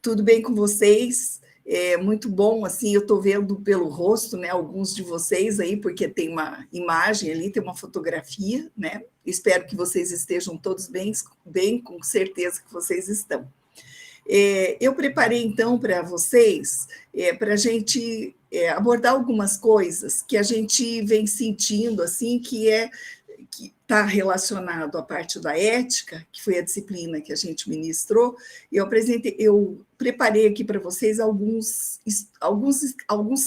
Tudo bem com vocês? É muito bom, assim, eu estou vendo pelo rosto, né, alguns de vocês aí, porque tem uma imagem ali, tem uma fotografia, né? Espero que vocês estejam todos bem, com certeza que vocês estão. Eu preparei, então, para vocês, para a gente abordar algumas coisas que a gente vem sentindo, assim, que está relacionado à parte da ética, que foi a disciplina que a gente ministrou, e eu preparei aqui para vocês alguns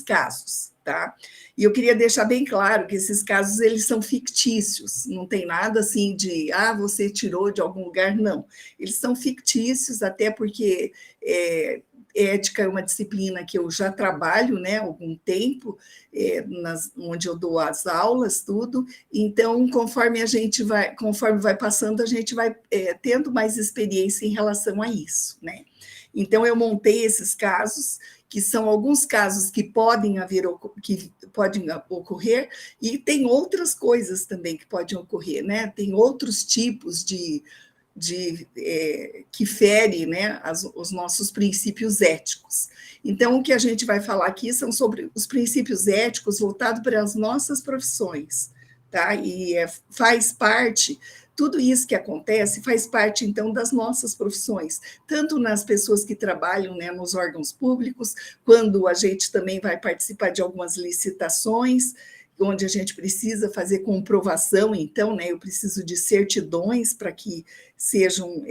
casos, tá? E eu queria deixar bem claro que esses casos eles são fictícios, não tem nada assim de você tirou de algum lugar, não. Eles são fictícios, até porque ética é uma disciplina que eu já trabalho, né, há algum tempo, onde eu dou as aulas, tudo. Então, conforme vai passando, a gente vai tendo mais experiência em relação a isso, né? Então, eu montei esses casos, que são alguns casos que podem ocorrer, e tem outras coisas também que podem ocorrer, né? Tem outros tipos que fere, né, os nossos princípios éticos. Então, o que a gente vai falar aqui são sobre os princípios éticos voltados para as nossas profissões, tá? E faz parte, tudo isso que acontece faz parte, então, das nossas profissões, tanto nas pessoas que trabalham, né, nos órgãos públicos, quando a gente também vai participar de algumas licitações, onde a gente precisa fazer comprovação, então, né, eu preciso de certidões para que sejam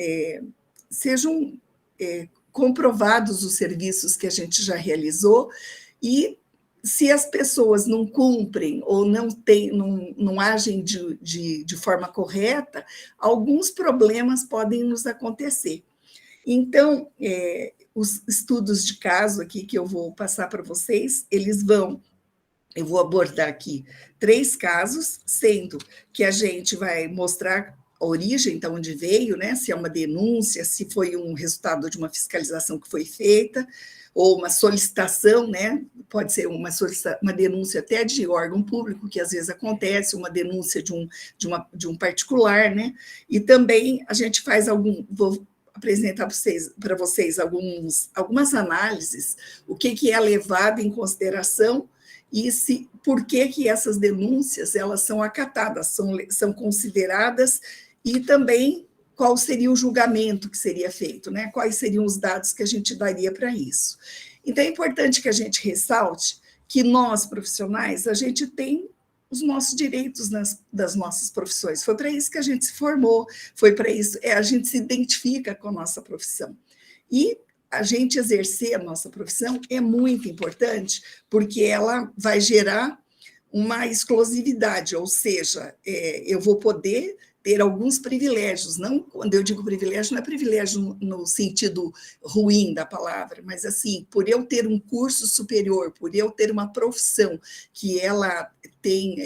comprovados os serviços que a gente já realizou, e se as pessoas não cumprem ou não agem de forma correta, alguns problemas podem nos acontecer. Então, os estudos de caso aqui que eu vou passar para vocês, eu vou abordar aqui 3 casos, sendo que a gente vai mostrar a origem, então, onde veio, né? Se é uma denúncia, se foi um resultado de uma fiscalização que foi feita, ou uma solicitação, né? Pode ser uma denúncia até de órgão público, que às vezes acontece, uma denúncia de um particular, né? E também a gente faz vou apresentar para vocês algumas análises, o que é levado em consideração, e por que essas denúncias elas são acatadas, são consideradas, e também qual seria o julgamento que seria feito, né? Quais seriam os dados que a gente daria para isso. Então, é importante que a gente ressalte que nós, profissionais, a gente tem os nossos direitos das nossas profissões. Foi para isso que a gente se formou, foi para isso, a gente se identifica com a nossa profissão. E a gente exercer a nossa profissão é muito importante, porque ela vai gerar uma exclusividade, ou seja, eu vou poder ter alguns privilégios. Não, quando eu digo privilégio, não é privilégio no sentido ruim da palavra, mas assim, por eu ter um curso superior, por eu ter uma profissão que ela tem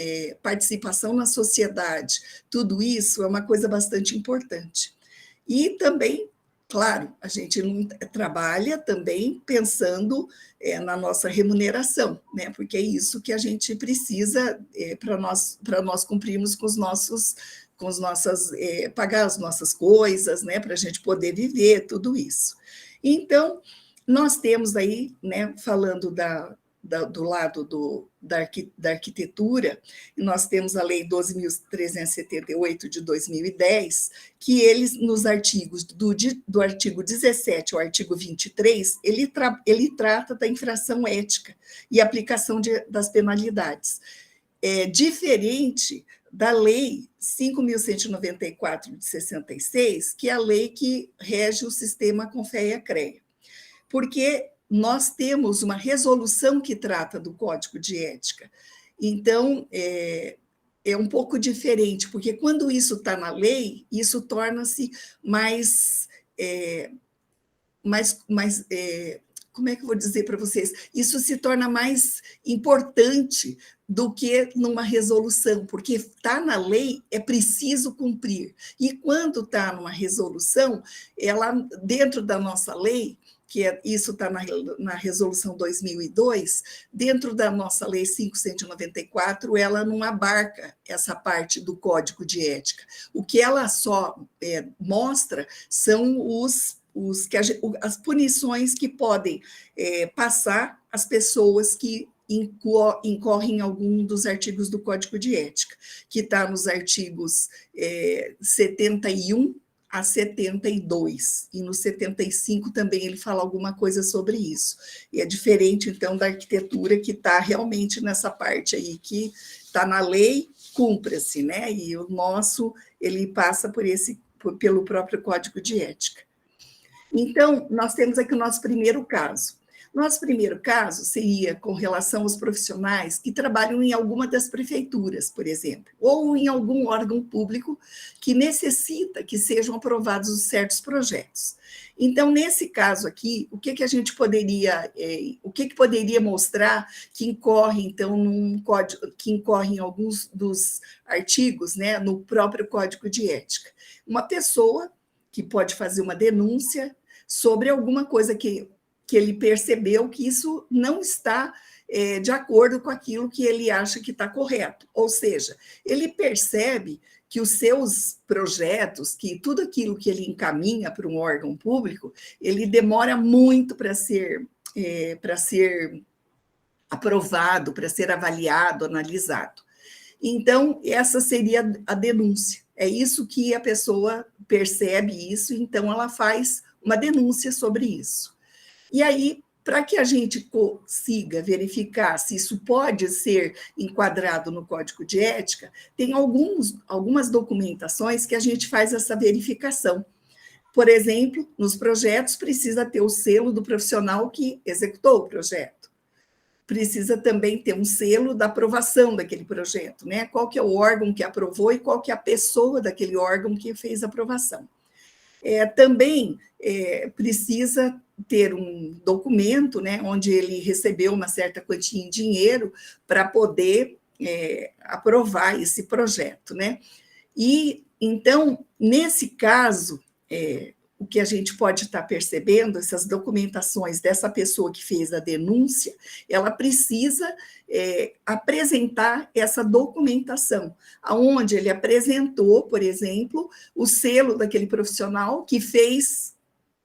participação na sociedade, tudo isso é uma coisa bastante importante. E também, claro, a gente não trabalha também pensando na nossa remuneração, né? Porque é isso que a gente precisa para nós cumprirmos pagar as nossas coisas, né? Para a gente poder viver tudo isso. Então, nós temos aí, né, falando do lado da arquitetura, nós temos a Lei 12.378 de 2010, que eles, nos artigos, do artigo 17 ao artigo 23, ele trata da infração ética e aplicação das penalidades. É diferente da Lei 5.194 de 66, que é a lei que rege o sistema Confea-CREA, porque nós temos uma resolução que trata do Código de Ética. Então, é um pouco diferente, porque quando isso está na lei, isso torna-se mais como é que eu vou dizer para vocês? Isso se torna mais importante do que numa resolução, porque está na lei, é preciso cumprir. E quando está numa resolução, ela, dentro da nossa lei, isso está na resolução 2002, dentro da nossa lei 5.194, ela não abarca essa parte do Código de Ética. O que ela só mostra são os as punições que podem passar as pessoas que incorrem em algum dos artigos do Código de Ética, que está nos artigos 71 a 72, e no 75 também ele fala alguma coisa sobre isso. E é diferente, então, da arquitetura, que está realmente nessa parte aí, que está na lei, cumpra-se, né? E o nosso, ele passa pelo próprio Código de Ética. Então, nós temos aqui o nosso primeiro caso. Nosso primeiro caso seria com relação aos profissionais que trabalham em alguma das prefeituras, por exemplo, ou em algum órgão público que necessita que sejam aprovados certos projetos. Então, nesse caso aqui, o que a gente poderia, o que poderia mostrar que incorre, então, num código, que incorre em alguns dos artigos, né, no próprio Código de Ética? Uma pessoa que pode fazer uma denúncia sobre alguma coisa que ele percebeu que isso não está de acordo com aquilo que ele acha que está correto. Ou seja, ele percebe que os seus projetos, que tudo aquilo que ele encaminha para um órgão público, ele demora muito para ser aprovado, para ser avaliado, analisado. Então, essa seria a denúncia. É isso que a pessoa percebe isso, então ela faz uma denúncia sobre isso. E aí, para que a gente consiga verificar se isso pode ser enquadrado no Código de Ética, tem algumas documentações que a gente faz essa verificação. Por exemplo, nos projetos precisa ter o selo do profissional que executou o projeto. Precisa também ter um selo da aprovação daquele projeto, né? Qual que é o órgão que aprovou e qual que é a pessoa daquele órgão que fez a aprovação. Também precisa ter um documento, né, onde ele recebeu uma certa quantia em dinheiro para poder aprovar esse projeto, né? E, então, nesse caso, o que a gente pode estar percebendo, essas documentações dessa pessoa que fez a denúncia, ela precisa apresentar essa documentação, aonde ele apresentou, por exemplo, o selo daquele profissional que fez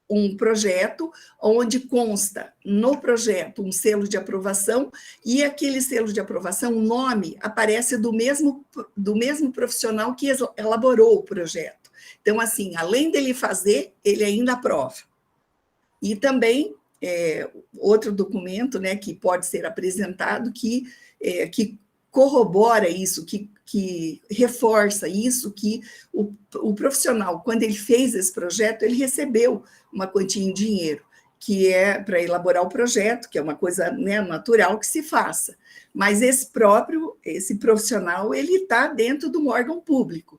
um projeto, onde consta no projeto um selo de aprovação, e aquele selo de aprovação, o nome aparece do mesmo profissional que elaborou o projeto. Então, assim, além dele fazer, ele ainda aprova. E também, outro documento, né, que pode ser apresentado, que corrobora isso, que reforça isso, que o profissional, quando ele fez esse projeto, ele recebeu uma quantia em dinheiro, que é para elaborar o projeto, que é uma coisa, né, natural que se faça. Mas esse profissional, ele está dentro de um órgão público.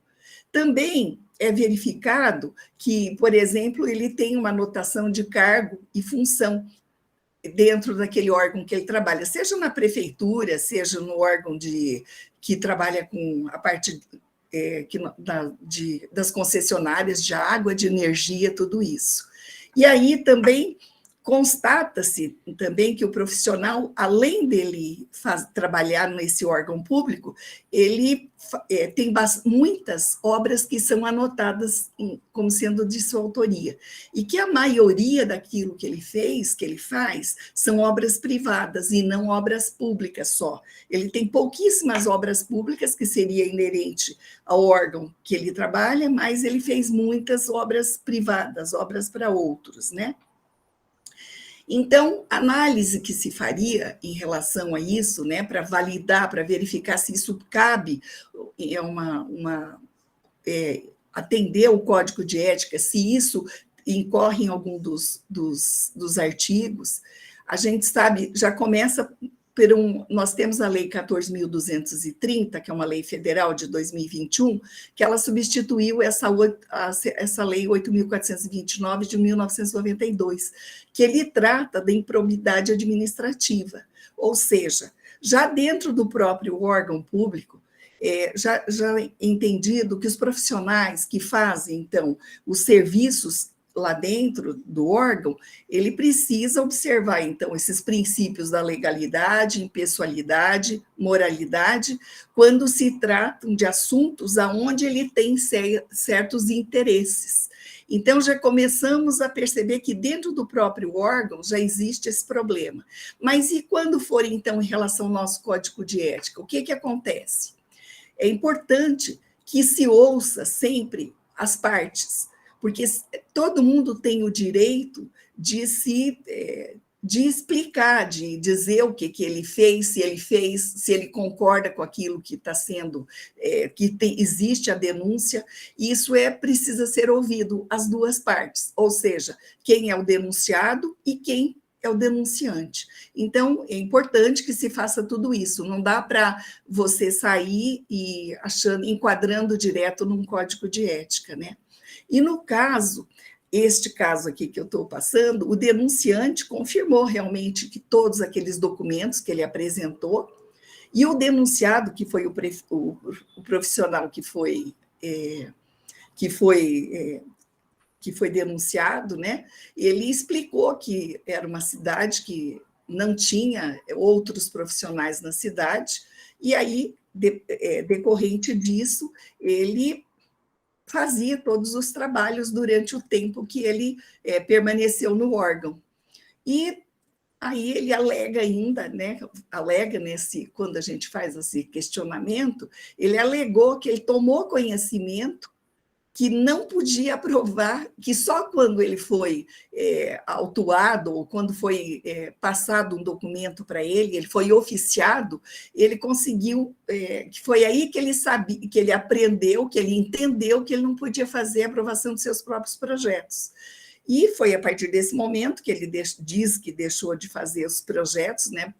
Também é verificado que, por exemplo, ele tem uma anotação de cargo e função dentro daquele órgão que ele trabalha, seja na prefeitura, seja no órgão que trabalha com a parte das concessionárias de água, de energia, tudo isso. E aí também constata-se também que o profissional, além dele trabalhar nesse órgão público, ele tem muitas obras que são anotadas como sendo de sua autoria, e que a maioria daquilo que ele faz, são obras privadas e não obras públicas só. Ele tem pouquíssimas obras públicas, que seria inerente ao órgão que ele trabalha, mas ele fez muitas obras privadas, obras para outros, né? Então, a análise que se faria em relação a isso, né, para validar, para verificar se isso cabe, atender o Código de Ética, se isso incorre em algum dos artigos, a gente sabe, já começa nós temos a Lei 14.230, que é uma lei federal de 2021, que ela substituiu essa Lei 8.429 de 1992, que ele trata da improbidade administrativa, ou seja, já dentro do próprio órgão público, já entendido que os profissionais que fazem, então, os serviços lá dentro do órgão, ele precisa observar, então, esses princípios da legalidade, impessoalidade, moralidade, quando se tratam de assuntos aonde ele tem certos interesses. Então, já começamos a perceber que dentro do próprio órgão já existe esse problema. Mas e quando for, então, em relação ao nosso código de ética? O que acontece? É importante que se ouça sempre as partes, porque todo mundo tem o direito de explicar, de dizer o que ele fez, se ele concorda com aquilo que está sendo, existe a denúncia, e isso precisa ser ouvido, as duas partes, ou seja, quem é o denunciado e quem é o denunciante. Então, é importante que se faça tudo isso, não dá para você sair e enquadrando direto num código de ética, né? E no caso, este caso aqui que eu estou passando, o denunciante confirmou realmente que todos aqueles documentos que ele apresentou, e o denunciado, que foi o profissional que foi denunciado, né? Ele explicou que era uma cidade que não tinha outros profissionais na cidade, e aí, decorrente disso, ele fazia todos os trabalhos durante o tempo que ele permaneceu no órgão. E aí ele alega ainda, né? Quando a gente faz esse questionamento, ele alegou que ele tomou conhecimento que não podia aprovar, que só quando ele foi autuado, ou quando foi passado um documento para ele foi oficiado, ele conseguiu, que foi aí que ele sabia, que ele aprendeu, que ele entendeu que ele não podia fazer a aprovação de seus próprios projetos. E foi a partir desse momento que ele diz que deixou de fazer os projetos, né?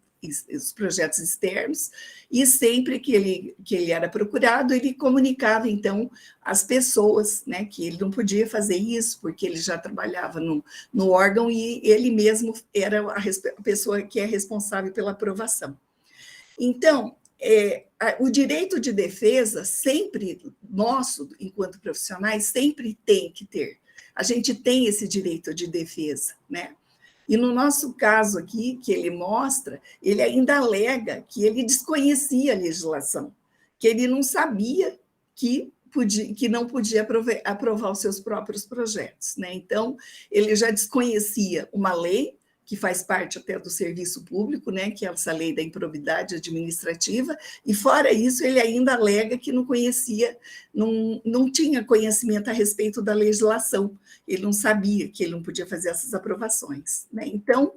Os projetos externos, e sempre que ele era procurado, ele comunicava, então, às pessoas, né, que ele não podia fazer isso, porque ele já trabalhava no órgão e ele mesmo era a pessoa que é responsável pela aprovação. Então, o direito de defesa, sempre, nosso, enquanto profissionais, sempre tem que ter. A gente tem esse direito de defesa, né? E no nosso caso aqui, que ele mostra, ele ainda alega que ele desconhecia a legislação, que ele não sabia que não podia aprovar os seus próprios projetos, né? Então, ele já desconhecia uma lei, que faz parte até do serviço público, né, que é essa lei da improbidade administrativa, e fora isso, ele ainda alega que não conhecia, não tinha conhecimento a respeito da legislação, ele não sabia que ele não podia fazer essas aprovações, né? Então,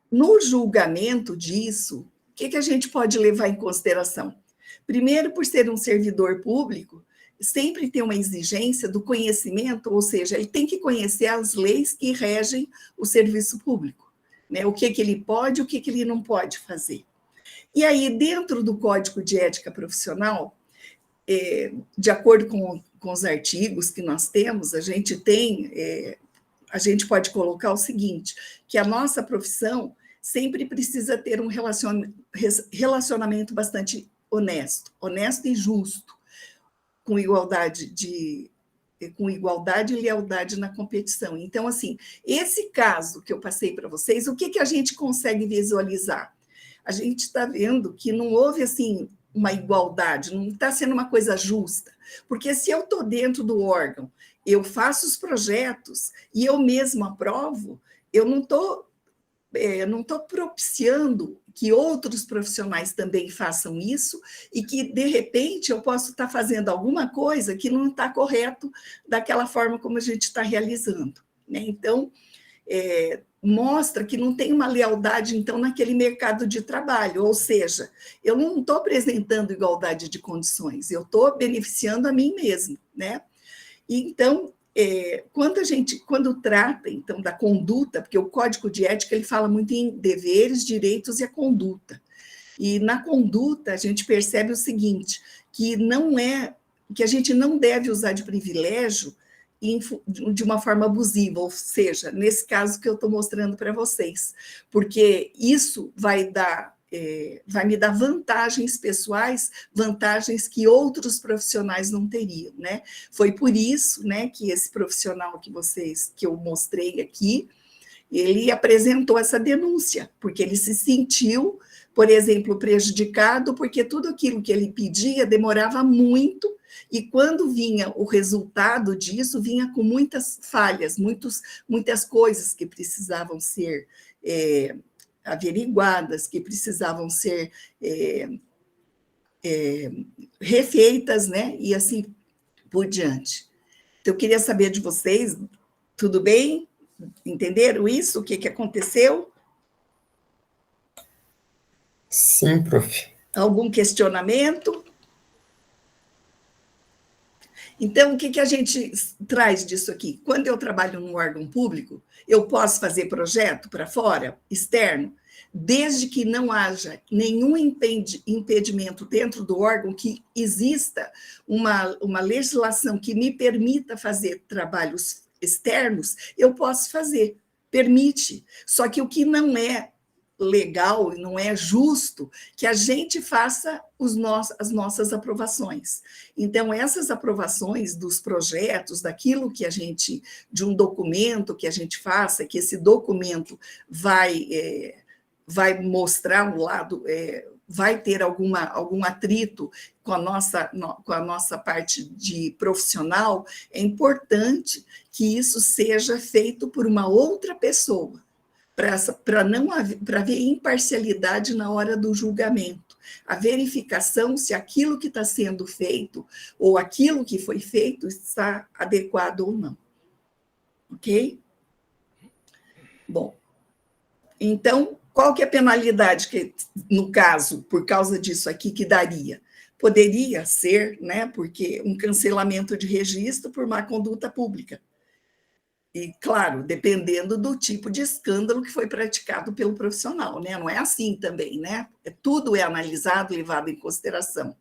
no julgamento disso, o que a gente pode levar em consideração? Primeiro, por ser um servidor público, sempre tem uma exigência do conhecimento, ou seja, ele tem que conhecer as leis que regem o serviço público, né? O que ele pode, o que ele não pode fazer. E aí, dentro do Código de Ética Profissional, de acordo com os artigos que nós temos, a gente pode colocar o seguinte, que a nossa profissão sempre precisa ter um relacionamento bastante honesto e justo, com igualdade e lealdade na competição. Então, assim, esse caso que eu passei para vocês, o que a gente consegue visualizar? A gente está vendo que não houve, assim, uma igualdade, não está sendo uma coisa justa, porque se eu estou dentro do órgão, eu faço os projetos e eu mesmo aprovo, eu não estou propiciando que outros profissionais também façam isso e que, de repente, eu posso estar fazendo alguma coisa que não está correto daquela forma como a gente está realizando, né? Então, mostra que não tem uma lealdade, então, naquele mercado de trabalho, ou seja, eu não estou apresentando igualdade de condições, eu estou beneficiando a mim mesmo, né? E, então, quando trata, então, da conduta, porque o Código de Ética ele fala muito em deveres, direitos e a conduta. E na conduta a gente percebe o seguinte, que a gente não deve usar de privilégio de uma forma abusiva, ou seja, nesse caso que eu estou mostrando para vocês, porque isso vai me dar vantagens pessoais, vantagens que outros profissionais não teriam, né? Foi por isso, né, que esse profissional que eu mostrei aqui, ele apresentou essa denúncia, porque ele se sentiu por exemplo, prejudicado, porque tudo aquilo que ele pedia demorava muito, e quando vinha o resultado disso, vinha com muitas falhas, muitas coisas que precisavam ser averiguadas, que precisavam ser refeitas, né? E assim por diante. Então, eu queria saber de vocês, tudo bem? Entenderam isso? O que aconteceu? Sim, prof. Algum questionamento? Então, o que a gente traz disso aqui? Quando eu trabalho num órgão público, eu posso fazer projeto para fora, externo, desde que não haja nenhum impedimento dentro do órgão, que exista uma legislação que me permita fazer trabalhos externos, eu posso fazer, permite. Só que o que não é legal e não é justo que a gente faça as nossas aprovações. Então, essas aprovações dos projetos, daquilo que a gente, de um documento que a gente faça, que esse documento vai mostrar um lado, vai ter algum atrito com a nossa parte de profissional, é importante que isso seja feito por uma outra pessoa, para haver imparcialidade na hora do julgamento, a verificação se aquilo que está sendo feito ou aquilo que foi feito está adequado ou não. Ok? Bom, então, qual que é a penalidade que, no caso, por causa disso aqui, que daria? Poderia ser, né, porque um cancelamento de registro por má conduta pública. E, claro, dependendo do tipo de escândalo que foi praticado pelo profissional, né? Não é assim também, né? Tudo é analisado, levado em consideração.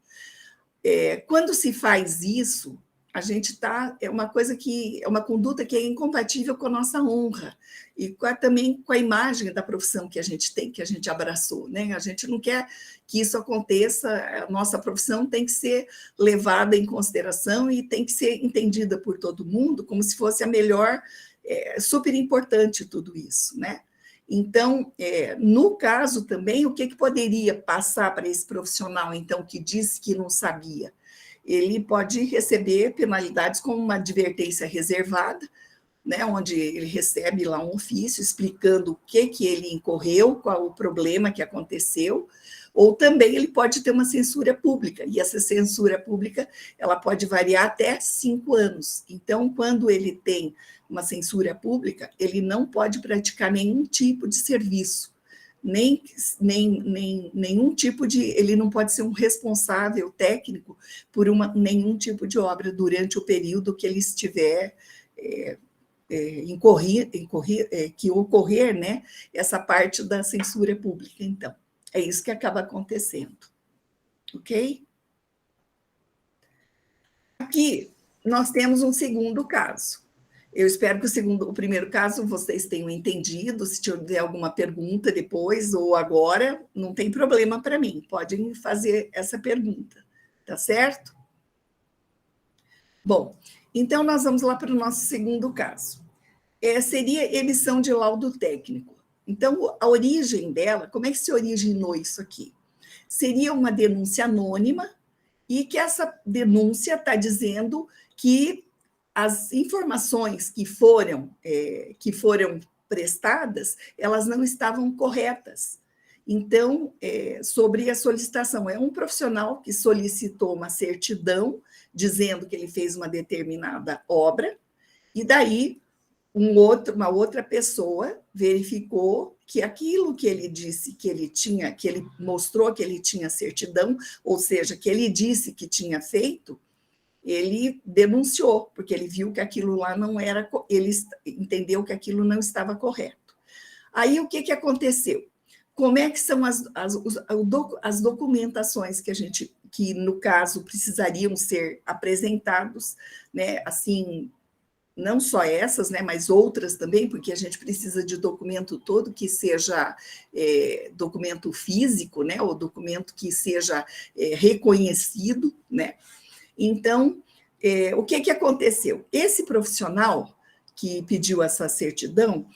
Quando se faz isso, a gente está... É uma coisa que... É uma conduta que é incompatível com a nossa honra e também com a imagem da profissão que a gente tem, que a gente abraçou, né? A gente não quer que isso aconteça, a nossa profissão tem que ser levada em consideração e tem que ser entendida por todo mundo como se fosse a melhor, super importante tudo isso, né? Então, no caso também, o que poderia passar para esse profissional, então, que disse que não sabia? Ele pode receber penalidades como uma advertência reservada, né, onde ele recebe lá um ofício explicando o que ele incorreu, qual o problema que aconteceu, ou também ele pode ter uma censura pública, e essa censura pública ela pode variar até 5 anos. Então, quando ele tem uma censura pública, ele não pode praticar nenhum tipo de serviço, nenhum tipo de... Ele não pode ser um responsável técnico por nenhum tipo de obra durante o período que ele estiver... que ocorrer, né, essa parte da censura pública, então. É isso que acaba acontecendo. Ok? Aqui, nós temos um segundo caso. Eu espero que o primeiro caso vocês tenham entendido. Se tiver alguma pergunta depois ou agora, não tem problema para mim. Podem fazer essa pergunta, tá certo? Bom, então nós vamos lá para o nosso segundo caso. Seria emissão de laudo técnico. Então, a origem dela, como é que se originou isso aqui? Seria uma denúncia anônima e que essa denúncia está dizendo que as informações que foram prestadas, elas não estavam corretas. Então, sobre a solicitação, é um profissional que solicitou uma certidão dizendo que ele fez uma determinada obra, e daí uma outra pessoa verificou que aquilo que ele disse que ele tinha, que ele mostrou que ele tinha certidão, ou seja, que ele disse que tinha feito, ele denunciou, porque ele viu que aquilo lá não era, ele entendeu que aquilo não estava correto. Aí, o que aconteceu? Como é que são as documentações que, no caso, precisariam ser apresentados, né, assim, não só essas, né, mas outras também, porque a gente precisa de documento todo que seja documento físico, né, ou documento que seja reconhecido, né? Então, o que aconteceu? Esse profissional que pediu essa certidão,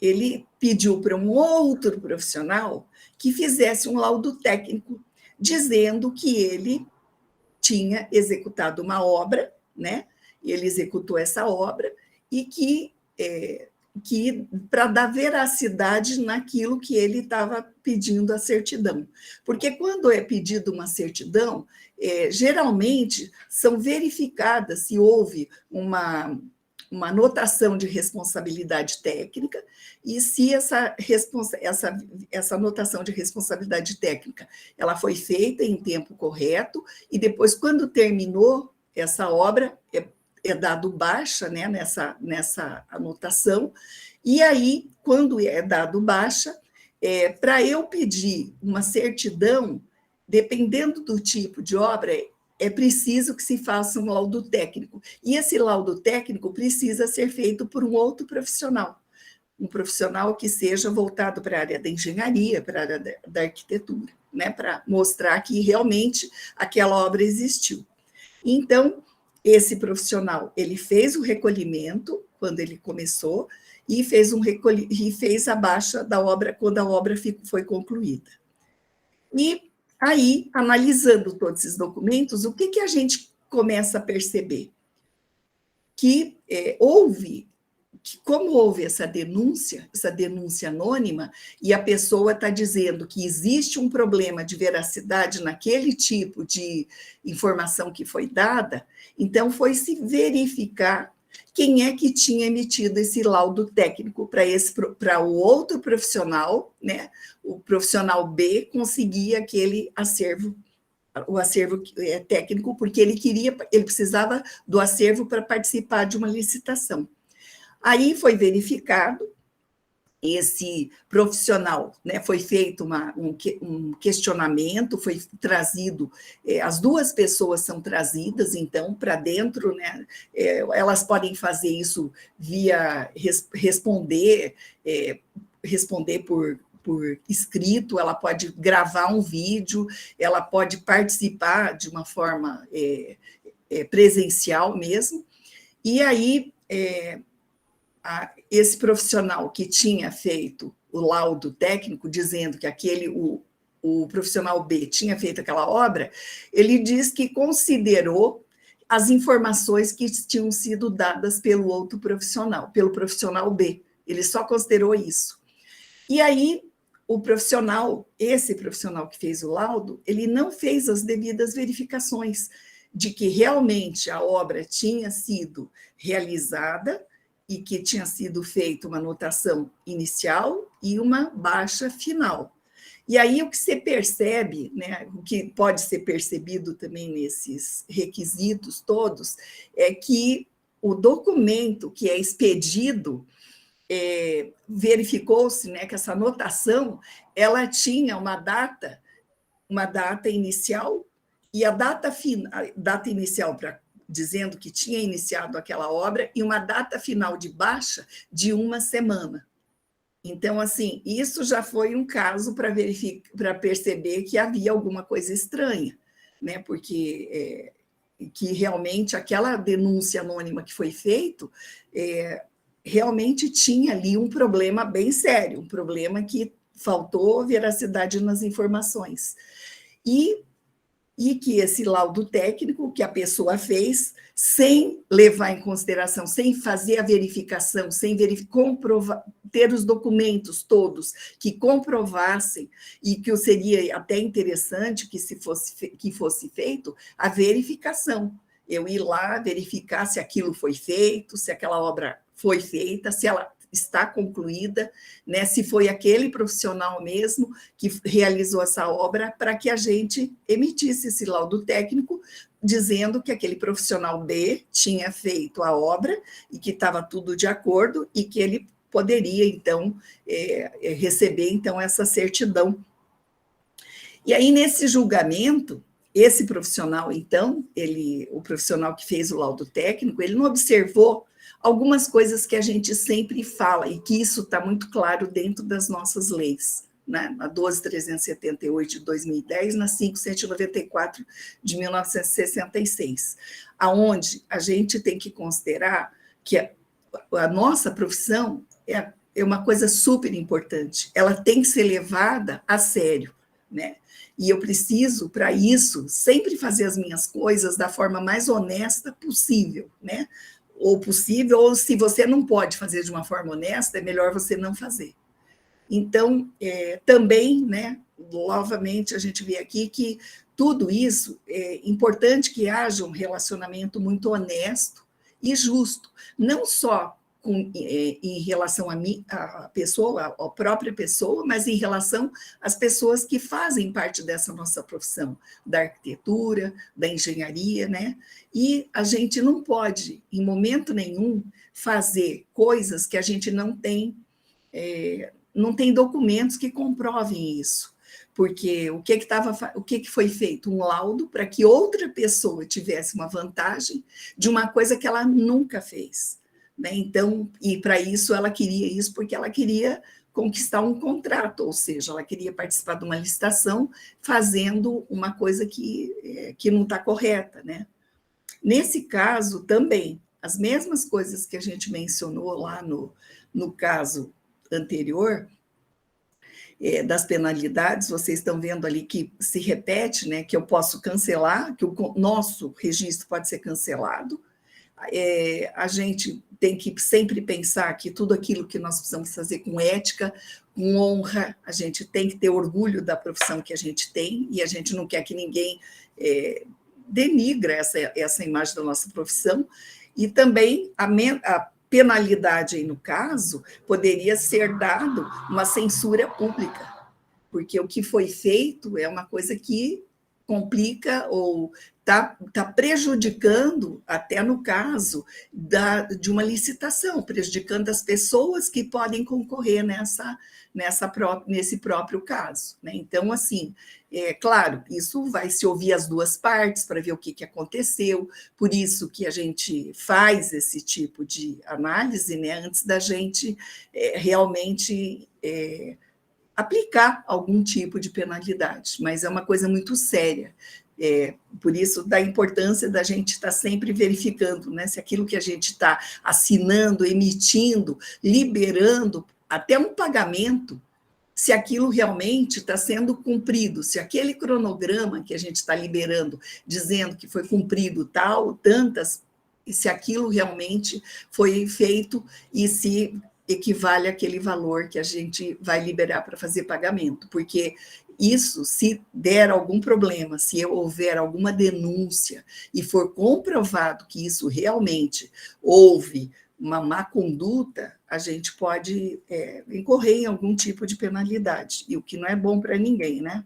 ele pediu para um outro profissional que fizesse um laudo técnico, dizendo que ele tinha executado uma obra, né? Ele executou essa obra e que para dar veracidade naquilo que ele estava pedindo a certidão. Porque quando é pedido uma certidão, geralmente são verificadas se houve uma anotação de responsabilidade técnica e se essa anotação de responsabilidade técnica ela foi feita em tempo correto e depois, quando terminou essa obra, é dado baixa, né, nessa anotação, e aí, quando é dado baixa, para eu pedir uma certidão, dependendo do tipo de obra, é preciso que se faça um laudo técnico, e esse laudo técnico precisa ser feito por um outro profissional, um profissional que seja voltado para a área da engenharia, para a área da arquitetura, né, para mostrar que realmente aquela obra existiu. Então, esse profissional, ele fez o recolhimento quando ele começou e fez a baixa da obra quando a obra foi concluída. E aí, analisando todos esses documentos, o que a gente começa a perceber? Que como houve essa denúncia anônima, e a pessoa está dizendo que existe um problema de veracidade naquele tipo de informação que foi dada, então foi se verificar quem é que tinha emitido esse laudo técnico para o outro profissional, né? O profissional B conseguia aquele acervo, o acervo técnico, porque ele precisava do acervo para participar de uma licitação. Aí foi verificado esse profissional, né, foi feito um questionamento, foi trazido, as duas pessoas são trazidas, então, para dentro, né, elas podem fazer isso via responder por escrito, ela pode gravar um vídeo, ela pode participar de uma forma presencial mesmo, e aí esse profissional que tinha feito o laudo técnico, dizendo que o profissional B tinha feito aquela obra, ele diz que considerou as informações que tinham sido dadas pelo outro profissional, pelo profissional B. Ele só considerou isso. E aí, esse profissional que fez o laudo, ele não fez as devidas verificações de que realmente a obra tinha sido realizada e que tinha sido feita uma anotação inicial e uma baixa final. E aí o que você percebe, né, o que pode ser percebido também nesses requisitos todos, é que o documento que é expedido, verificou-se, né, que essa anotação ela tinha uma data inicial, e a data inicial dizendo que tinha iniciado aquela obra, e uma data final de baixa de 1 semana. Então, assim, isso já foi um caso para perceber que havia alguma coisa estranha, né? Porque que realmente aquela denúncia anônima que foi feita realmente tinha ali um problema bem sério, um problema que faltou veracidade nas informações. E que esse laudo técnico que a pessoa fez, sem levar em consideração, sem fazer a verificação, sem ter os documentos todos que comprovassem, e que seria até interessante que fosse feito a verificação. Eu ir lá verificar se aquilo foi feito, se aquela obra foi feita, se ela está concluída, né, se foi aquele profissional mesmo que realizou essa obra, para que a gente emitisse esse laudo técnico, dizendo que aquele profissional B tinha feito a obra e que estava tudo de acordo e que ele poderia, então, receber, então, essa certidão. E aí, nesse julgamento, esse profissional, então, o profissional que fez o laudo técnico, ele não observou algumas coisas que a gente sempre fala, e que isso está muito claro dentro das nossas leis, né? Na 12.378 de 2010, na 5.194 de 1966, aonde a gente tem que considerar que a nossa profissão é uma coisa super importante, ela tem que ser levada a sério, né? E eu preciso, para isso, sempre fazer as minhas coisas da forma mais honesta possível, né? Ou se você não pode fazer de uma forma honesta, é melhor você não fazer. Então, também, né, novamente, a gente vê aqui que tudo isso é importante que haja um relacionamento muito honesto e justo, não só em relação a mim, a pessoa, a própria pessoa, mas em relação às pessoas que fazem parte dessa nossa profissão, da arquitetura, da engenharia, né? E a gente não pode, em momento nenhum, fazer coisas que a gente não tem documentos que comprovem isso. Porque o que foi feito? Um laudo para que outra pessoa tivesse uma vantagem de uma coisa que ela nunca fez. Né? Então, e para isso ela queria isso porque ela queria conquistar um contrato, ou seja, ela queria participar de uma licitação fazendo uma coisa que não está correta. Né? Nesse caso, também, as mesmas coisas que a gente mencionou lá no caso anterior, das penalidades, vocês estão vendo ali que se repete, né, que eu posso cancelar, que o nosso registro pode ser cancelado. A gente tem que sempre pensar que tudo aquilo que nós precisamos fazer com ética, com honra, a gente tem que ter orgulho da profissão que a gente tem, e a gente não quer que ninguém denigra essa imagem da nossa profissão, e também a penalidade aí no caso poderia ser dado uma censura pública, porque o que foi feito é uma coisa que complica ou está prejudicando, até no caso de uma licitação, prejudicando as pessoas que podem concorrer nesse próprio caso. Né? Então, assim, claro, isso vai se ouvir as duas partes para ver o que aconteceu, por isso que a gente faz esse tipo de análise, né, antes da gente realmente aplicar algum tipo de penalidade, mas é uma coisa muito séria. Por isso, da importância da gente estar sempre verificando, né, se aquilo que a gente está assinando, emitindo, liberando, até um pagamento, se aquilo realmente está sendo cumprido, se aquele cronograma que a gente está liberando, dizendo que foi cumprido tal, tantas, e se aquilo realmente foi feito e se equivale àquele valor que a gente vai liberar para fazer pagamento, porque isso, se der algum problema, se houver alguma denúncia e for comprovado que isso realmente houve uma má conduta, a gente pode incorrer em algum tipo de penalidade, e o que não é bom para ninguém, né?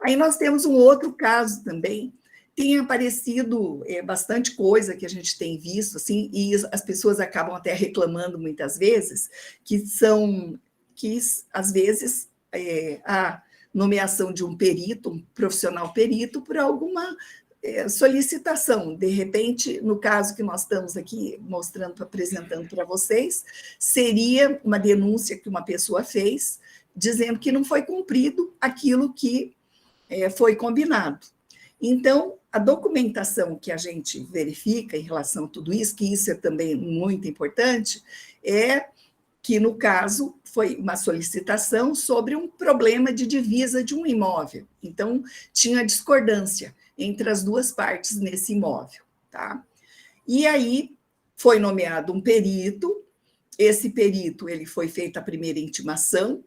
Aí nós temos um outro caso também, tem aparecido bastante coisa que a gente tem visto, assim, e as pessoas acabam até reclamando muitas vezes, que às vezes, a nomeação de um perito, um profissional perito, por alguma solicitação. De repente, no caso que nós estamos aqui mostrando, apresentando para vocês, seria uma denúncia que uma pessoa fez, dizendo que não foi cumprido aquilo que foi combinado. Então, a documentação que a gente verifica em relação a tudo isso, que isso é também muito importante, é que, no caso, foi uma solicitação sobre um problema de divisa de um imóvel. Então, tinha discordância entre as duas partes nesse imóvel. Tá? E aí, foi nomeado um perito, esse perito, ele foi feita a primeira intimação.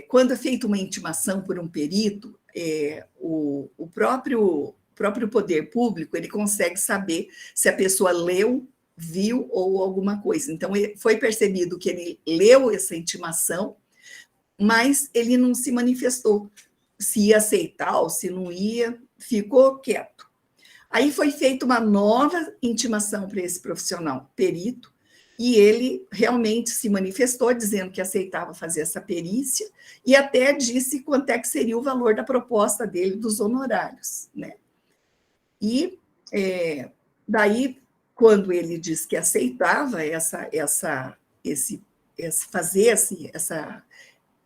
Quando é feita uma intimação por um perito, o próprio poder público, ele consegue saber se a pessoa leu, viu ou alguma coisa. Então, foi percebido que ele leu essa intimação, mas ele não se manifestou se ia aceitar ou se não ia, ficou quieto. Aí foi feita uma nova intimação para esse profissional perito, e ele realmente se manifestou dizendo que aceitava fazer essa perícia e até disse quanto é que seria o valor da proposta dele dos honorários, né? E daí, quando ele disse que aceitava fazer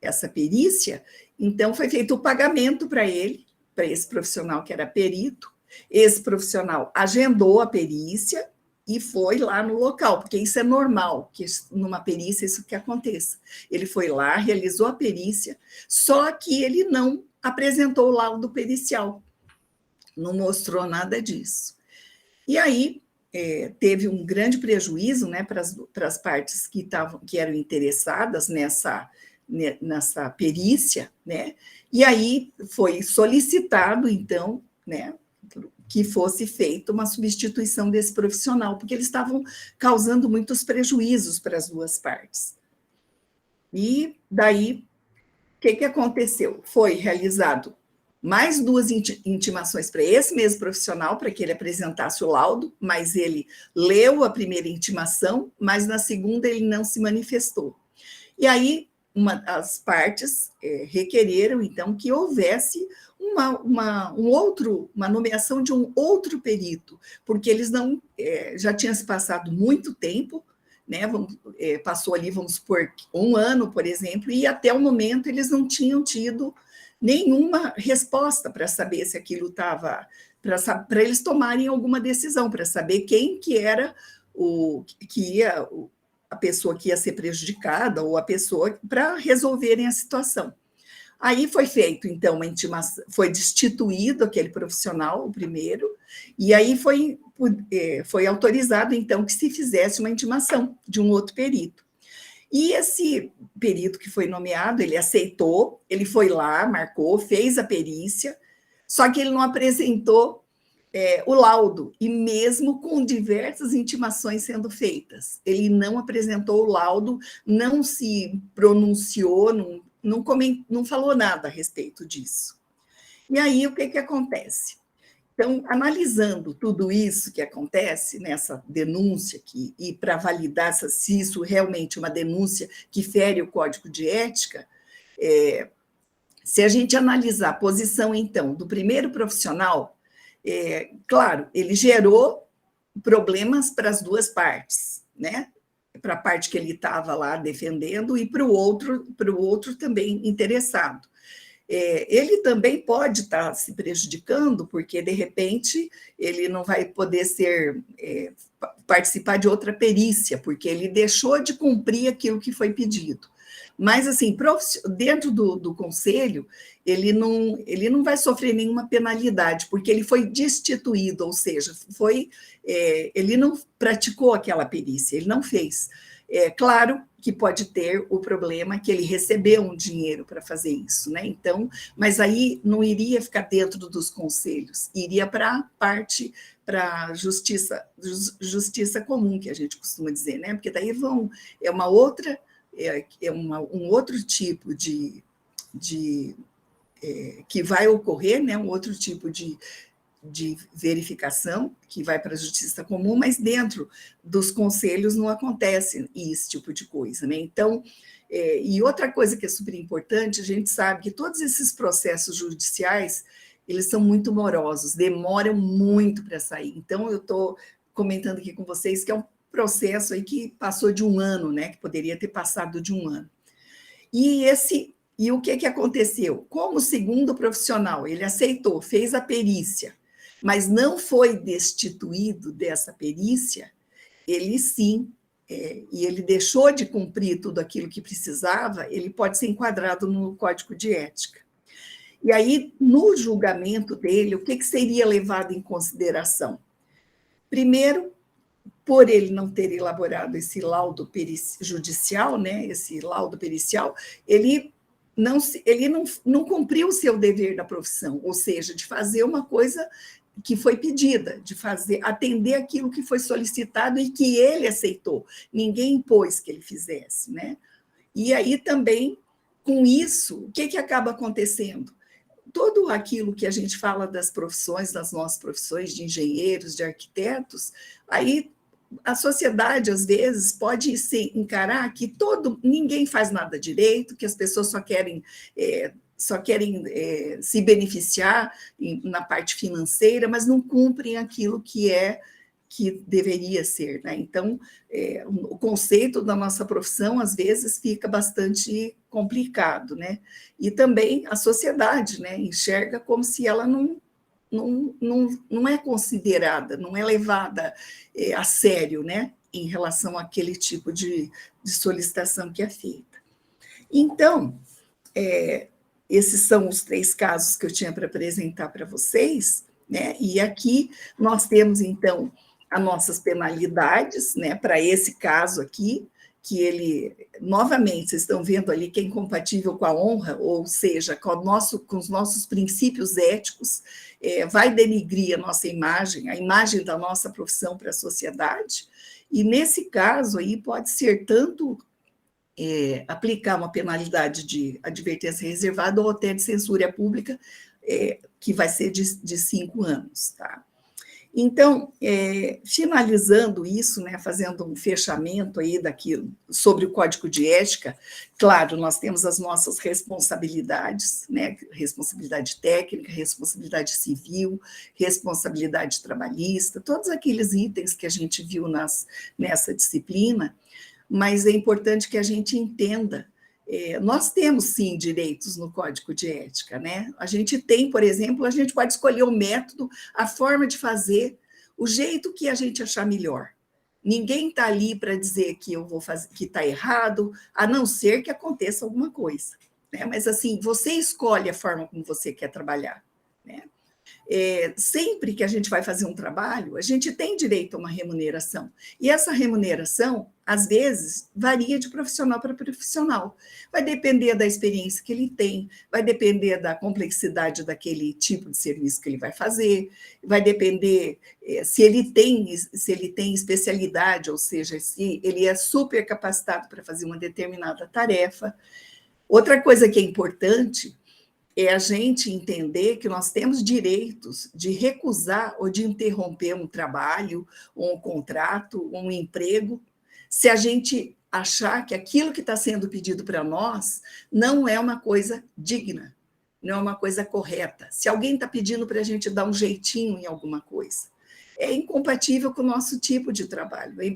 essa perícia, então foi feito o pagamento para ele, para esse profissional que era perito. Esse profissional agendou a perícia, e foi lá no local, porque isso é normal, que numa perícia isso que aconteça. Ele foi lá, realizou a perícia, só que ele não apresentou o laudo pericial, não mostrou nada disso. E aí teve um grande prejuízo, né, para as partes que eram interessadas nessa perícia, né? E aí foi solicitado, então, né, que fosse feita uma substituição desse profissional, porque eles estavam causando muitos prejuízos para as duas partes. E daí, o que aconteceu? Foi realizado mais 2 intimações para esse mesmo profissional, para que ele apresentasse o laudo, mas ele leu a primeira intimação, mas na segunda ele não se manifestou. E aí, as partes requereram, então, que houvesse uma nomeação de um outro perito, porque eles não já tinha se passado muito tempo, né? Passou ali, vamos supor, 1 ano, por exemplo, e até o momento eles não tinham tido nenhuma resposta para saber se aquilo estava, para eles tomarem alguma decisão, para saber quem que era a pessoa que ia ser prejudicada ou a pessoa para resolverem a situação. Aí foi feito, então, uma intimação, foi destituído aquele profissional, o primeiro, e aí foi autorizado, então, que se fizesse uma intimação de um outro perito. E esse perito que foi nomeado, ele aceitou, ele foi lá, marcou, fez a perícia, só que ele não apresentou o laudo, e mesmo com diversas intimações sendo feitas. Ele não apresentou o laudo, não se pronunciou, não falou nada a respeito disso. E aí, o que acontece? Então, analisando tudo isso que acontece nessa denúncia, e para validar se isso realmente é uma denúncia que fere o Código de Ética, se a gente analisar a posição, então, do primeiro profissional, claro, ele gerou problemas para as duas partes, né? Para a parte que ele estava lá defendendo e para o outro também interessado. Ele também pode estar se prejudicando, porque, de repente, ele não vai poder participar de outra perícia, porque ele deixou de cumprir aquilo que foi pedido. Mas, assim, dentro do conselho, ele não vai sofrer nenhuma penalidade, porque ele foi destituído, ou seja, ele não praticou aquela perícia, ele não fez. Claro que pode ter o problema que ele recebeu um dinheiro para fazer isso, né? Então, mas aí não iria ficar dentro dos conselhos, iria para a parte, para a justiça comum, que a gente costuma dizer, né? Porque daí é uma outra, um outro tipo que vai ocorrer, né? Um outro tipo de verificação, que vai para a justiça comum, mas dentro dos conselhos não acontece esse tipo de coisa, né? Então, e outra coisa que é super importante, a gente sabe que todos esses processos judiciais, eles são muito morosos, demoram muito para sair. Então, eu estou comentando aqui com vocês que é um processo aí que passou de 1 ano, né? Que poderia ter passado de 1 ano. E o que aconteceu? Como o segundo profissional, ele aceitou, fez a perícia, mas não foi destituído dessa perícia, ele sim, e ele deixou de cumprir tudo aquilo que precisava, ele pode ser enquadrado no Código de Ética. E aí, no julgamento dele, o que seria levado em consideração? Primeiro, por ele não ter elaborado esse laudo judicial, né, esse laudo pericial, ele não cumpriu o seu dever da profissão, ou seja, de fazer uma coisa que foi pedida, de atender aquilo que foi solicitado e que ele aceitou. Ninguém impôs que ele fizesse, né? E aí também, com isso, o que acaba acontecendo? Tudo aquilo que a gente fala das profissões, das nossas profissões de engenheiros, de arquitetos, aí a sociedade, às vezes, pode se encarar que ninguém faz nada direito, que as pessoas só querem se beneficiar na parte financeira, mas não cumprem aquilo que deveria ser, né? Então, o conceito da nossa profissão, às vezes, fica bastante complicado, né? E também a sociedade, né, enxerga como se ela não é considerada, não é levada a sério, né, em relação àquele tipo de solicitação que é feita. Então, esses são os 3 casos que eu tinha para apresentar para vocês, né, e aqui nós temos, então, as nossas penalidades, né, para esse caso aqui, que ele, novamente, vocês estão vendo ali que é incompatível com a honra, ou seja, com os nossos princípios éticos, vai denigrir a nossa imagem, a imagem da nossa profissão para a sociedade, e nesse caso aí pode ser tanto aplicar uma penalidade de advertência reservada ou até de censura pública, que vai ser de 5 anos, tá? Então, finalizando isso, né, fazendo um fechamento aí daquilo sobre o Código de Ética, claro, nós temos as nossas responsabilidades, né, responsabilidade técnica, responsabilidade civil, responsabilidade trabalhista, todos aqueles itens que a gente viu nessa disciplina, mas é importante que a gente entenda. Nós temos, sim, direitos no Código de Ética, né? A gente tem, por exemplo, a gente pode escolher o método, a forma de fazer, o jeito que a gente achar melhor. Ninguém está ali para dizer que eu vou fazer, que está errado, a não ser que aconteça alguma coisa, né? Mas, assim, você escolhe a forma como você quer trabalhar, né? Sempre que a gente vai fazer um trabalho, a gente tem direito a uma remuneração. E essa remuneração, às vezes, varia de profissional para profissional. Vai depender da experiência que ele tem, vai depender da complexidade daquele tipo de serviço que ele vai fazer, vai depender se ele tem especialidade, ou seja, se ele é super capacitado para fazer uma determinada tarefa. Outra coisa que é importante é a gente entender que nós temos direitos de recusar ou de interromper um trabalho, um contrato, um emprego, se a gente achar que aquilo que está sendo pedido para nós não é uma coisa digna, não é uma coisa correta. Se alguém está pedindo para a gente dar um jeitinho em alguma coisa, é incompatível com o nosso tipo de trabalho, é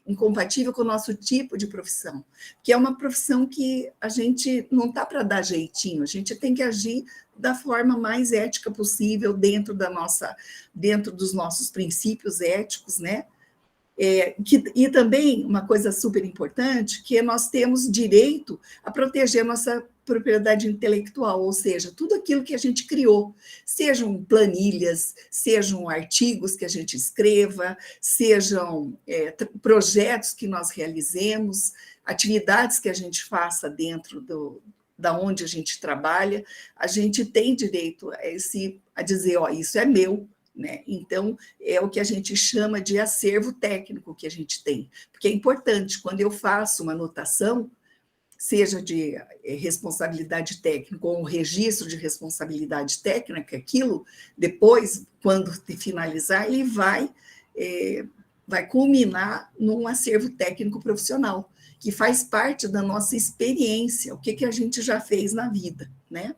incompatível com o nosso tipo de profissão, que é uma profissão que a gente não está para dar jeitinho, a gente tem que agir da forma mais ética possível dentro dos nossos princípios éticos, né? E também uma coisa super importante, que nós temos direito a proteger nossa propriedade intelectual, ou seja, tudo aquilo que a gente criou, sejam planilhas, sejam artigos que a gente escreva, sejam projetos que nós realizemos, atividades que a gente faça dentro da onde a gente trabalha, a gente tem direito a dizer, ó, isso é meu, né? Então, é o que a gente chama de acervo técnico que a gente tem, porque é importante, quando eu faço uma anotação, seja de responsabilidade técnica ou um registro de responsabilidade técnica, aquilo, depois, quando finalizar, ele vai culminar num acervo técnico profissional, que faz parte da nossa experiência, o que a gente já fez na vida, né?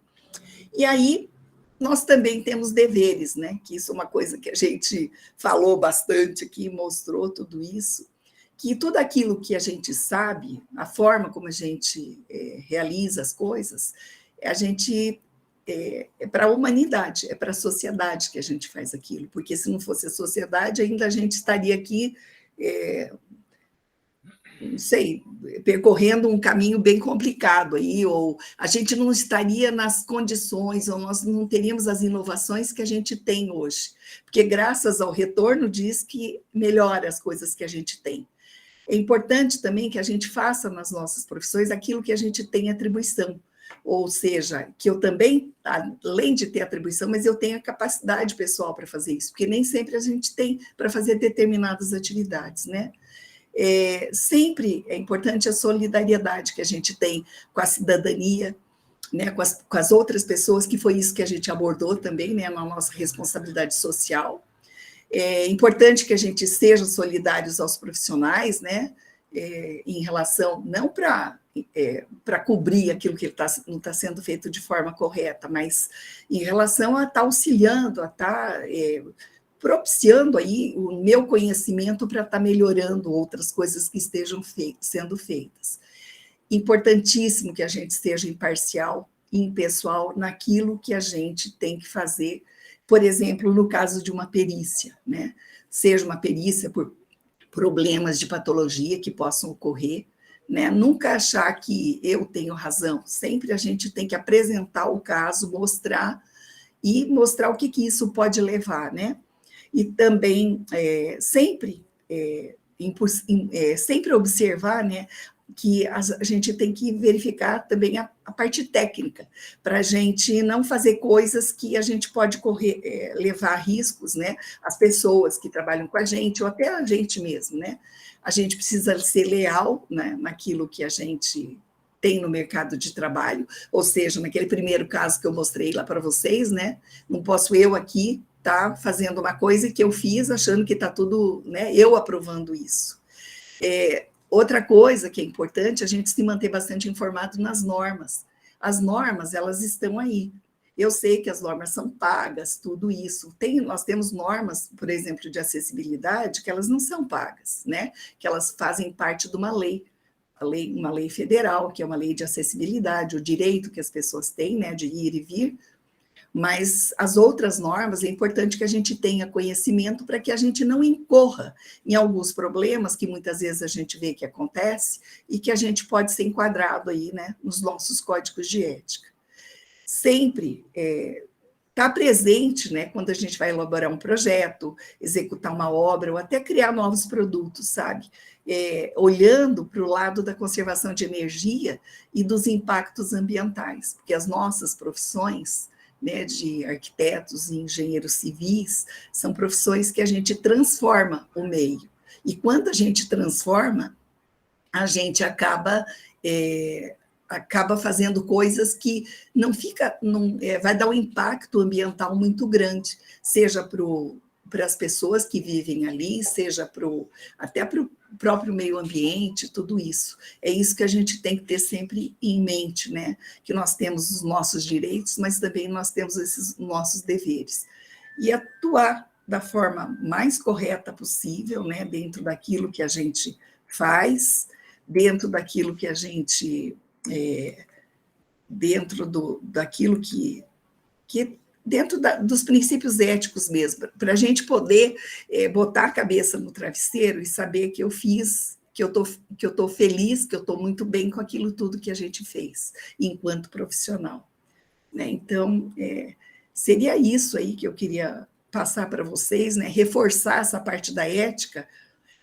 E aí, nós também temos deveres, né? Que isso é uma coisa que a gente falou bastante aqui, mostrou tudo isso, que tudo aquilo que a gente sabe, a forma como a gente realiza as coisas, a gente é para a humanidade, é para a sociedade que a gente faz aquilo, porque se não fosse a sociedade, ainda a gente estaria aqui, não sei, percorrendo um caminho bem complicado aí, ou a gente não estaria nas condições, ou nós não teríamos as inovações que a gente tem hoje, porque graças ao retorno diz que melhora as coisas que a gente tem. É importante também que a gente faça nas nossas profissões aquilo que a gente tem atribuição, ou seja, que eu também, além de ter atribuição, mas eu tenho a capacidade pessoal para fazer isso, porque nem sempre a gente tem para fazer determinadas atividades, né? Sempre é importante a solidariedade que a gente tem com a cidadania, né, com as outras pessoas, que foi isso que a gente abordou também, né, na nossa responsabilidade social. É importante que a gente seja solidários aos profissionais, né, em relação, não para cobrir aquilo que não está sendo feito de forma correta, mas em relação a estar auxiliando, a estar propiciando aí o meu conhecimento para estar melhorando outras coisas que estejam sendo feitas. Importantíssimo que a gente seja imparcial e impessoal naquilo que a gente tem que fazer, por exemplo, no caso de uma perícia, né? Seja uma perícia por problemas de patologia que possam ocorrer, né? Nunca achar que eu tenho razão, sempre a gente tem que apresentar o caso, mostrar o que isso pode levar, né? E também sempre observar, né, que a gente tem que verificar também a parte técnica, para a gente não fazer coisas que a gente pode levar riscos, né? As pessoas que trabalham com a gente, ou até a gente mesmo, né? A gente precisa ser leal, né, naquilo que a gente tem no mercado de trabalho, ou seja, naquele primeiro caso que eu mostrei lá para vocês, né? Não posso eu aqui estar fazendo uma coisa que eu fiz achando que está tudo, né? Eu aprovando isso. Outra coisa que é importante, a gente se manter bastante informado nas normas. As normas, elas estão aí. Eu sei que as normas são pagas, tudo isso. Nós temos normas, por exemplo, de acessibilidade, que elas não são pagas, né? Que elas fazem parte de uma lei, uma lei federal, que é uma lei de acessibilidade, o direito que as pessoas têm, né, de ir e vir. Mas as outras normas, é importante que a gente tenha conhecimento para que a gente não incorra em alguns problemas que muitas vezes a gente vê que acontece e que a gente pode ser enquadrado aí, né, nos nossos códigos de ética. Sempre estar presente, né, quando a gente vai elaborar um projeto, executar uma obra ou até criar novos produtos, sabe? Olhando para o lado da conservação de energia e dos impactos ambientais, porque as nossas profissões, né, de arquitetos e engenheiros civis, são profissões que a gente transforma o meio. E quando a gente transforma, a gente acaba fazendo coisas que vai dar um impacto ambiental muito grande, seja para as pessoas que vivem ali, seja até para o próprio meio ambiente, tudo isso. É isso que a gente tem que ter sempre em mente, né? Que nós temos os nossos direitos, mas também nós temos esses nossos deveres. E atuar da forma mais correta possível, né? Dentro daquilo que a gente faz, dentro daquilo que a gente... daquilo que dentro dos princípios éticos mesmo, para a gente poder botar a cabeça no travesseiro e saber que eu fiz, que eu estou feliz, que eu estou muito bem com aquilo tudo que a gente fez, enquanto profissional. Né? Então, seria isso aí que eu queria passar para vocês, né? Reforçar essa parte da ética,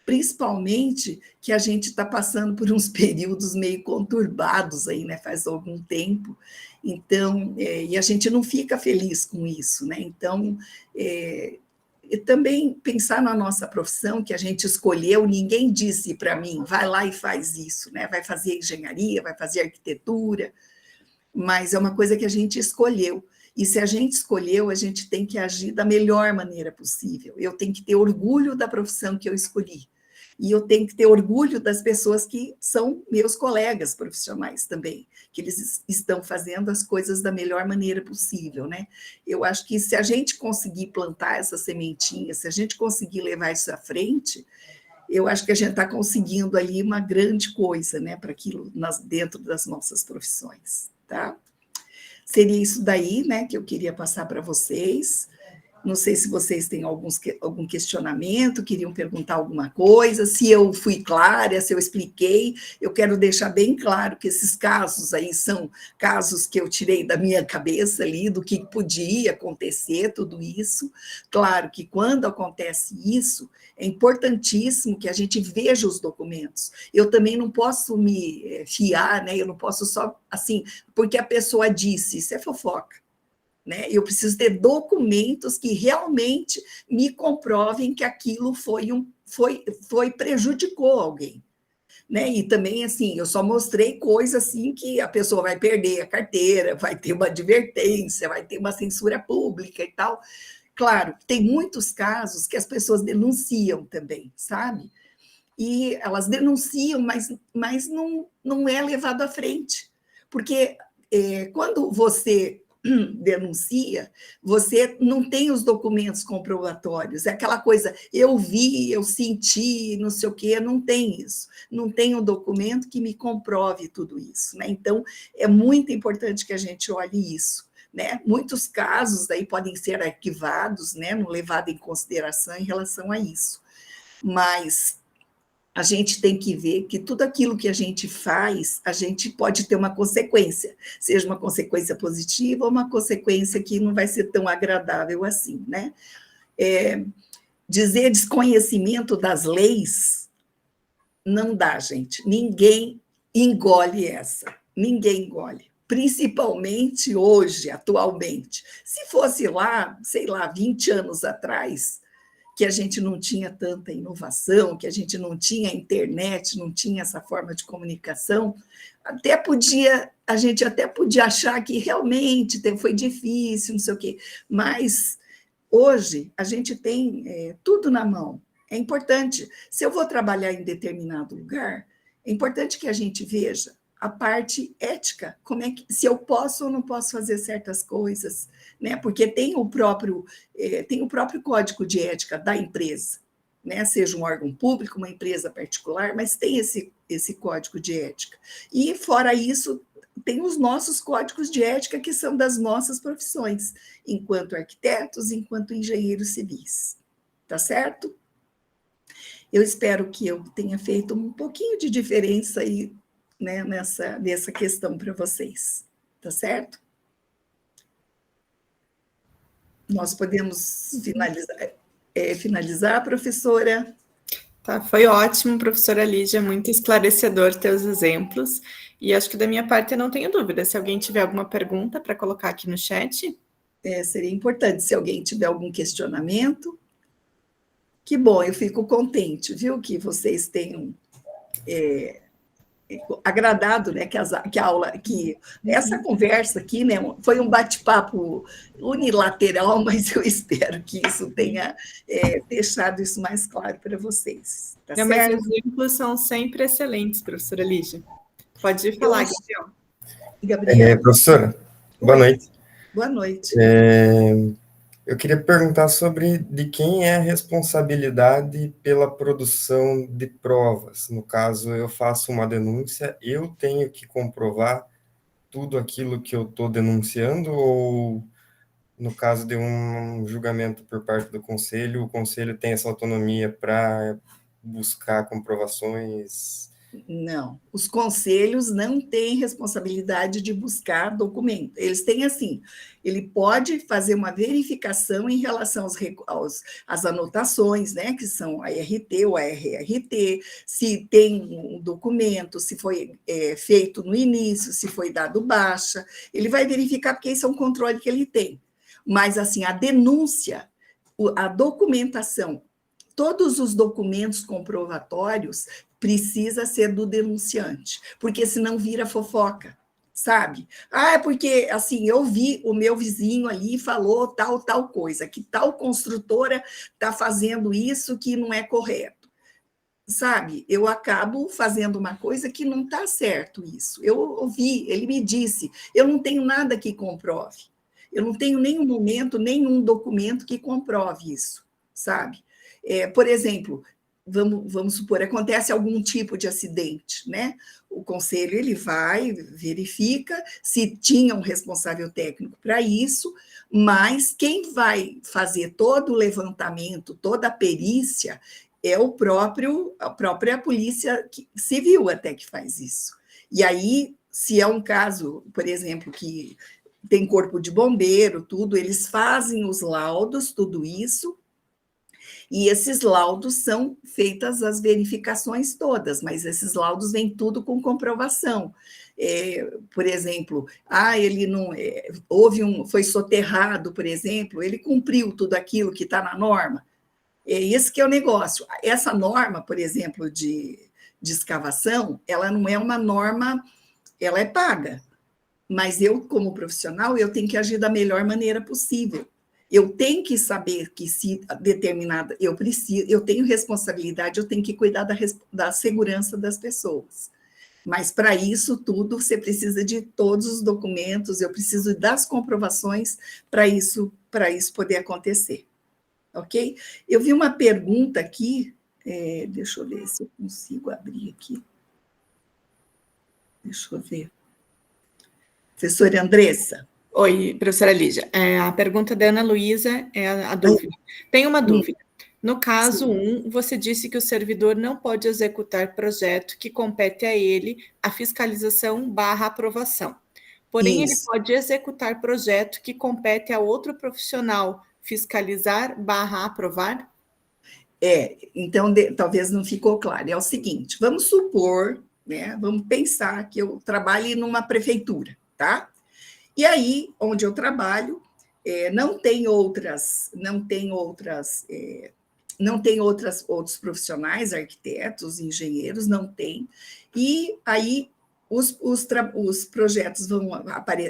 principalmente que a gente está passando por uns períodos meio conturbados aí, né, faz algum tempo, então, e a gente não fica feliz com isso, né, então, e também pensar na nossa profissão, que a gente escolheu, ninguém disse para mim, vai lá e faz isso, né, vai fazer engenharia, vai fazer arquitetura, mas é uma coisa que a gente escolheu, e se a gente escolheu, a gente tem que agir da melhor maneira possível, eu tenho que ter orgulho da profissão que eu escolhi, e eu tenho que ter orgulho das pessoas que são meus colegas profissionais também, que eles estão fazendo as coisas da melhor maneira possível, né? Eu acho que se a gente conseguir plantar essa sementinha, se a gente conseguir levar isso à frente, eu acho que a gente está conseguindo ali uma grande coisa, né, para aquilo dentro das nossas profissões, tá? Seria isso daí, né, que eu queria passar para vocês. Não sei se vocês têm algum questionamento, queriam perguntar alguma coisa, se eu fui clara, se eu expliquei. Eu quero deixar bem claro que esses casos aí são casos que eu tirei da minha cabeça ali, do que podia acontecer, tudo isso. Claro que quando acontece isso, é importantíssimo que a gente veja os documentos. Eu também não posso me fiar, né? Eu não posso só, assim, porque a pessoa disse, isso é fofoca. Né? Eu preciso ter documentos que realmente me comprovem que aquilo prejudicou alguém. Né? E também, assim, eu só mostrei coisa assim que a pessoa vai perder a carteira, vai ter uma advertência, vai ter uma censura pública e tal. Claro, tem muitos casos que as pessoas denunciam também, sabe? E elas denunciam, mas não é levado à frente. Porque quando você denuncia, você não tem os documentos comprobatórios, é aquela coisa, eu vi, eu senti, não sei o quê, não tem isso, não tem um documento que me comprove tudo isso, né? Então, é muito importante que a gente olhe isso, né? Muitos casos daí podem ser arquivados, né? Não levado em consideração em relação a isso. Mas a gente tem que ver que tudo aquilo que a gente faz, a gente pode ter uma consequência, seja uma consequência positiva ou uma consequência que não vai ser tão agradável assim, né? Dizer desconhecimento das leis não dá, gente. Ninguém engole essa. Ninguém engole. Principalmente hoje, atualmente. Se fosse lá, sei lá, 20 anos atrás, que a gente não tinha tanta inovação, que a gente não tinha internet, não tinha essa forma de comunicação, a gente até podia achar que realmente foi difícil, não sei o quê, mas hoje a gente tem tudo na mão. É importante. Se eu vou trabalhar em determinado lugar, é importante que a gente veja a parte ética, como é que, se eu posso ou não posso fazer certas coisas, né? Porque tem o próprio código de ética da empresa, né? Seja um órgão público, uma empresa particular, mas tem esse código de ética. E fora isso, tem os nossos códigos de ética que são das nossas profissões, enquanto arquitetos, enquanto engenheiros civis. Tá certo? Eu espero que eu tenha feito um pouquinho de diferença aí, né, nessa questão para vocês. Tá certo? Nós podemos finalizar, professora? Tá, foi ótimo, professora Lígia, muito esclarecedor teus exemplos. E acho que da minha parte eu não tenho dúvida. Se alguém tiver alguma pergunta para colocar aqui no chat. Seria importante, se alguém tiver algum questionamento. Que bom, eu fico contente, viu, que vocês tenham agradado, né, que essa conversa aqui, né, foi um bate-papo unilateral, mas eu espero que isso tenha deixado isso mais claro para vocês. Tá certo? Mas os exemplos são sempre excelentes, professora Lígia. Pode falar, Gabriel. Professora, boa noite. Boa noite. Eu queria perguntar sobre de quem é a responsabilidade pela produção de provas. No caso, eu faço uma denúncia, eu tenho que comprovar tudo aquilo que eu estou denunciando, ou no caso de um julgamento por parte do conselho, o conselho tem essa autonomia para buscar comprovações? Não, os conselhos não têm responsabilidade de buscar documento. Eles têm assim, ele pode fazer uma verificação em relação às anotações, né, que são a RT ou a RRT, se tem um documento, se foi feito no início, se foi dado baixa, ele vai verificar, porque esse é um controle que ele tem. Mas, assim, a denúncia, a documentação, todos os documentos comprovatórios precisa ser do denunciante, porque senão vira fofoca, sabe? É porque, assim, eu vi o meu vizinho ali falou tal coisa, que tal construtora está fazendo isso que não é correto. Sabe, eu acabo fazendo uma coisa que não está certo isso. Eu ouvi, ele me disse, eu não tenho nada que comprove. Eu não tenho nenhum momento, nenhum documento que comprove isso, sabe? Por exemplo, vamos supor, acontece algum tipo de acidente, né? O conselho ele vai, verifica se tinha um responsável técnico para isso, mas quem vai fazer todo o levantamento, toda a perícia, é a própria polícia civil até que faz isso. E aí, se é um caso, por exemplo, que tem corpo de bombeiro, tudo, eles fazem os laudos, tudo isso, e esses laudos são feitas as verificações todas, mas esses laudos vêm tudo com comprovação. Por exemplo, ele não foi soterrado, por exemplo, ele cumpriu tudo aquilo que está na norma. Esse que é o negócio. Essa norma, por exemplo, de escavação, ela não é uma norma, ela é paga. Mas eu, como profissional, eu tenho que agir da melhor maneira possível. Eu tenho que saber que se determinada, eu tenho responsabilidade, eu tenho que cuidar da segurança das pessoas. Mas para isso tudo você precisa de todos os documentos, eu preciso das comprovações para isso poder acontecer. Ok? Eu vi uma pergunta aqui, deixa eu ver se eu consigo abrir aqui. Deixa eu ver. Professora Andressa, Oi, professora Lígia. A pergunta da Ana Luísa é a dúvida. Tenho uma dúvida. No caso 1, você disse que o servidor não pode executar projeto que compete a ele a fiscalização/aprovação. Porém, ele pode executar projeto que compete a outro profissional fiscalizar/aprovar? Então, talvez não ficou claro. É o seguinte, vamos supor, né, vamos pensar que eu trabalhe numa prefeitura, tá? E aí, onde eu trabalho, não tem outros profissionais, arquitetos, engenheiros, não tem. E aí os projetos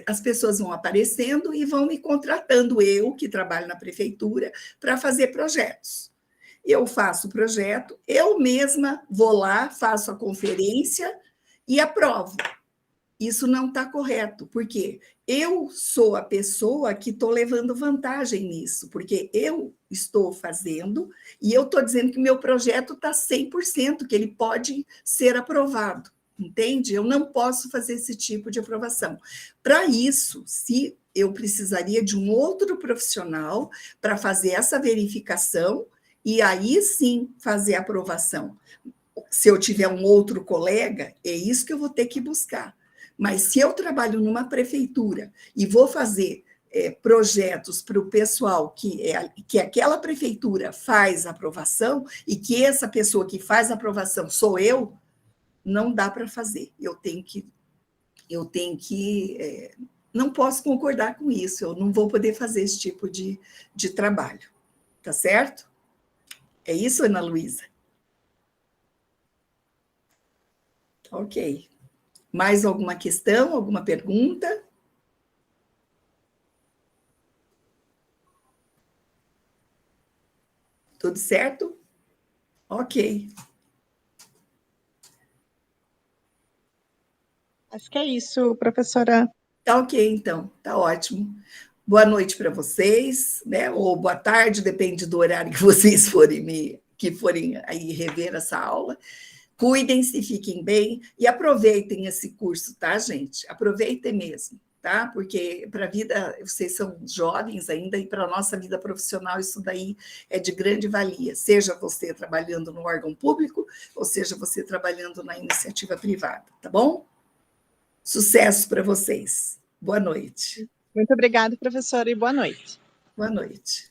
as pessoas vão aparecendo e vão me contratando, eu que trabalho na prefeitura, para fazer projetos. Eu faço o projeto, eu mesma vou lá, faço a conferência e aprovo. Isso não está correto, porque eu sou a pessoa que estou levando vantagem nisso, porque eu estou fazendo e eu estou dizendo que meu projeto está 100%, que ele pode ser aprovado, entende? Eu não posso fazer esse tipo de aprovação. Para isso, se eu precisaria de um outro profissional para fazer essa verificação e aí sim fazer a aprovação. Se eu tiver um outro colega, é isso que eu vou ter que buscar. Mas se eu trabalho numa prefeitura e vou fazer projetos para o pessoal que aquela prefeitura faz aprovação e que essa pessoa que faz aprovação sou eu, não dá para fazer. Eu tenho que não posso concordar com isso, eu não vou poder fazer esse tipo de trabalho. Tá certo? É isso, Ana Luísa? Ok. Mais alguma questão, alguma pergunta? Tudo certo? Ok. Acho que é isso, professora. Tá ok, então. Tá ótimo. Boa noite para vocês, né? Ou boa tarde, depende do horário que vocês forem aí rever essa aula. Cuidem-se, fiquem bem e aproveitem esse curso, tá, gente? Aproveitem mesmo, tá? Porque para a vida, vocês são jovens ainda e para a nossa vida profissional isso daí é de grande valia, seja você trabalhando no órgão público ou seja você trabalhando na iniciativa privada, tá bom? Sucesso para vocês. Boa noite. Muito obrigada, professora, e boa noite. Boa noite.